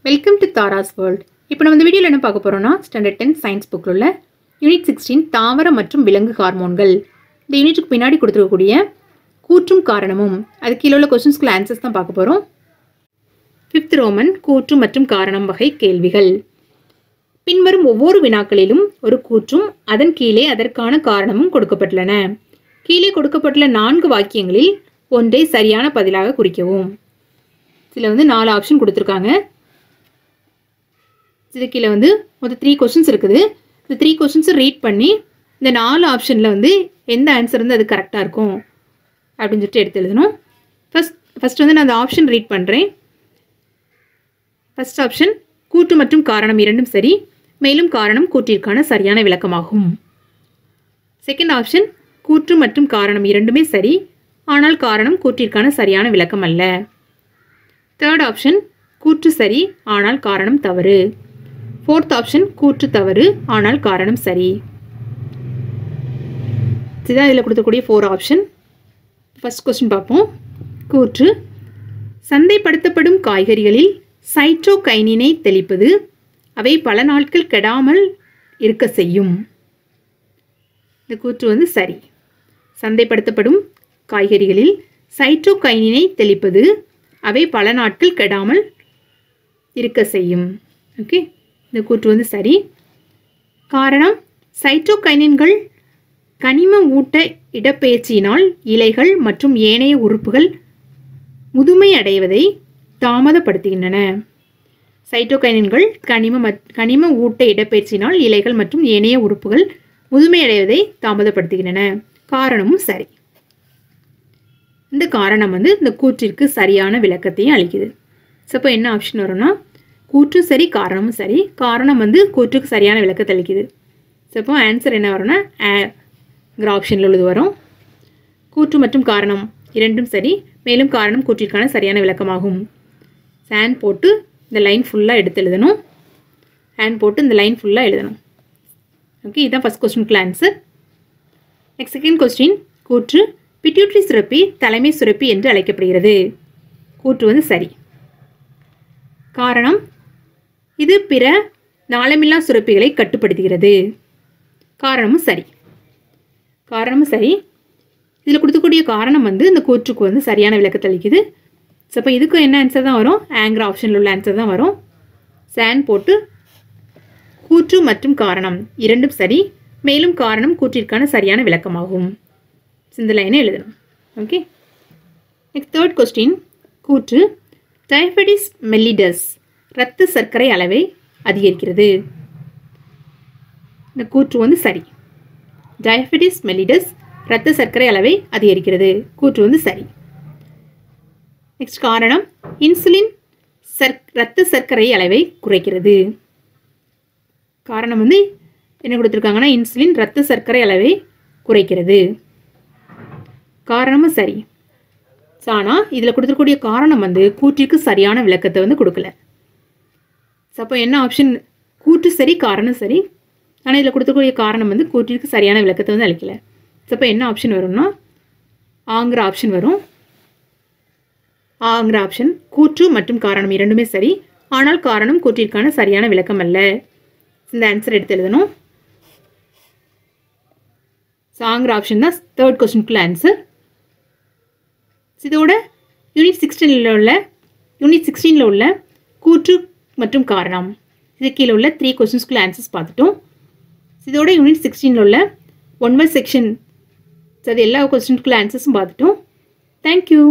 Welcome to Tara's world. இப்போ நம்ம இந்த வீடியோவில் என்ன பார்க்க போகிறோம்னா ஸ்டாண்டர்ட் 10 சயின்ஸ் புக்கில் உள்ள யூனிட் 16 தாவர மற்றும் விலங்கு ஹார்மோன்கள். இந்த யூனிட்டுக்கு பின்னாடி கொடுத்துருக்கக்கூடிய கூற்றும் காரணமும் அது கீழே உள்ள கொஸ்டின்ஸ்க்குள்ள ஆன்சர்ஸ் தான் பார்க்க போகிறோம். 5th ரோமன் கூற்று மற்றும் காரணம் வகை கேள்விகள். பின்வரும் ஒவ்வொரு வினாக்களிலும் ஒரு கூற்றும் அதன் கீழே அதற்கான காரணமும் கொடுக்கப்பட்டுள்ளன. கீழே கொடுக்கப்பட்டுள்ள 4 வாக்கியங்களில் ஒன்றை சரியான பதிலாக குறிக்கவும். இதில் 4 ஆப்ஷன் கொடுத்துருக்காங்க. இது கீழே மொத்தம் 3 கொஸ்டின்ஸ் இருக்குது. இந்த 3 கொஸ்டின்ஸை ரீட் பண்ணி இந்த 4 ஆப்ஷனில் எந்த ஆன்சர் அது கரெக்டாக இருக்கும் அப்படின்னு சொல்லிட்டு எடுத்து எழுதணும். ஃபஸ்ட் நான் அந்த ஆப்ஷன் ரீட் பண்ணுறேன். ஃபஸ்ட் ஆப்ஷன் கூற்று மற்றும் காரணம் இரண்டும் சரி, மேலும் காரணம் கூற்றிற்கான சரியான விளக்கமாகும். செகண்ட் ஆப்ஷன் கூற்று மற்றும் காரணம் இரண்டுமே சரி, ஆனால் காரணம் கூற்றிற்கான சரியான விளக்கம் அல்ல. தேர்ட் ஆப்ஷன் கூற்று சரி, ஆனால் காரணம் தவறு. ஃபோர்த் ஆப்ஷன் கூற்று தவறு, ஆனால் காரணம் சரி. இதுதான் இதில் கொடுக்கக்கூடிய 4 ஆப்ஷன். ஃபர்ஸ்ட் கொஸ்டின் பார்ப்போம். கூற்று: சந்தைப்படுத்தப்படும் காய்கறிகளில் சைட்டோகைனினை தெளிப்பது அவை பல நாட்கள் கெடாமல் இருக்க செய்யும். இந்த கூற்று சரி. சந்தைப்படுத்தப்படும் காய்கறிகளில் சைட்டோகைனினை தெளிப்பது அவை பல நாட்கள் கெடாமல் இருக்க செய்யும். ஓகே, இந்த கூற்று சரி. காரணம்: சைட்டோகைனின்கள் கனிம ஊட்ட இடப்பெயர்ச்சியினால் இலைகள் மற்றும் ஏனைய உறுப்புகள் முதுமை அடைவதை தாமதப்படுத்துகின்றன. சைட்டோகைனின்கள் கனிம ஊட்ட இடப்பெயர்ச்சியினால் இலைகள் மற்றும் ஏனைய உறுப்புகள் முதுமை அடைவதை தாமதப்படுத்துகின்றன. காரணமும் சரி. இந்த காரணம் இந்த கூற்றிற்கு சரியான விளக்கத்தையும் அளிக்குது. அப்போ என்ன ஆப்ஷன் வரும்னா கூற்று சரி, காரணமும் சரி. காரணம் கூற்றுக்கு சரியான விளக்கத்தை அளிக்குது. அப்போ ஆன்சர் என்ன வரும்னா ஆப்ஷனில் உள்ளது வரும். கூற்று மற்றும் காரணம் இரண்டும் சரி, மேலும் காரணம் கூற்றிற்கான சரியான விளக்கமாகும். ஹேண்ட் போட்டு இந்த லைன் ஃபுல்லாக எடுத்து எழுதணும். ஓகே, இதுதான் ஃபஸ்ட் கொஸ்டினுக்குள்ள ஆன்சர். Next second question. கூற்று: பிட்யூட்டரி சுரப்பி தலைமை சுரப்பி என்று அழைக்கப்படுகிறது. கூற்று சரி. காரணம்: இது பிற நாளமில்லா சுரப்பிகளை கட்டுப்படுத்துகிறது. காரணமும் சரி. இதில் கொடுக்கக்கூடிய காரணம் இந்த கூற்றுக்கு சரியான விளக்கத்தை அளிக்குது. ஸோ அப்போ இதுக்கும் என்ன ஆன்சர் தான் வரும்? ஆங்கிற ஆப்ஷனில் உள்ள ஆன்சர் தான் வரும். சான் போட்டு கூற்று மற்றும் காரணம் இரண்டும் சரி, மேலும் காரணம் கூற்றிற்கான சரியான விளக்கமாகும். இந்த லைனை எழுதணும். Okay, next third question. கூற்று: டைஃபடிஸ் மெல்லிடஸ் இரத்த சர்க்கரை அளவை அதிகரிக்கிறது. இந்த கூற்று சரி. டைஃபடிஸ் மெல்லிடஸ் இரத்த சர்க்கரை அளவை அதிகரிக்கிறது. கூற்று சரி. நெக்ஸ்ட் காரணம்: இன்சுலின் இரத்த சர்க்கரை அளவை குறைக்கிறது. காரணம் என்ன கொடுத்துருக்காங்கன்னா இன்சுலின் இரத்த சர்க்கரை அளவை குறைக்கிறது. காரணமும் சரி. ஆனால் இதில் கொடுத்துருக்கூடிய காரணம் கூற்றிற்கு சரியான விளக்கத்தை கொடுக்கல. அப்போ என்ன ஆப்ஷன்? கூற்று சரி, காரணம் சரி. ஆனால் இதில் கொடுத்துக்கூடிய காரணம் கூற்றிற்கு சரியான விளக்கத்தை அளிக்கல. அப்போ என்ன ஆப்ஷன் வரும்னா ஆங்கிற ஆப்ஷன் வரும். ஆங்கிற ஆப்ஷன் கூற்று மற்றும் காரணம் இரண்டுமே சரி, ஆனால் காரணம் கூற்றிற்கான சரியான விளக்கம் அல்ல. இந்த ஆன்சர் எடுத்து எழுதணும். ஆங்கிற ஆப்ஷன் தான் தேர்ட் கொஸ்டினுக்குள்ள ஆன்சர். இதோட யூனிட் 16 உள்ள கூற்று மற்றும் காரணம் இது கீழே உள்ள 3 கொஸ்டின்ஸ்க்குள்ள ஆன்சர்ஸ் பார்த்துட்டோம். இதோட யூனிட் 16 உள்ள 1 செக்ஷன் அது எல்லா கொஸ்டின்ஸ்க்குள்ள ஆன்சர்ஸும் பார்த்துட்டோம். தேங்க்யூ.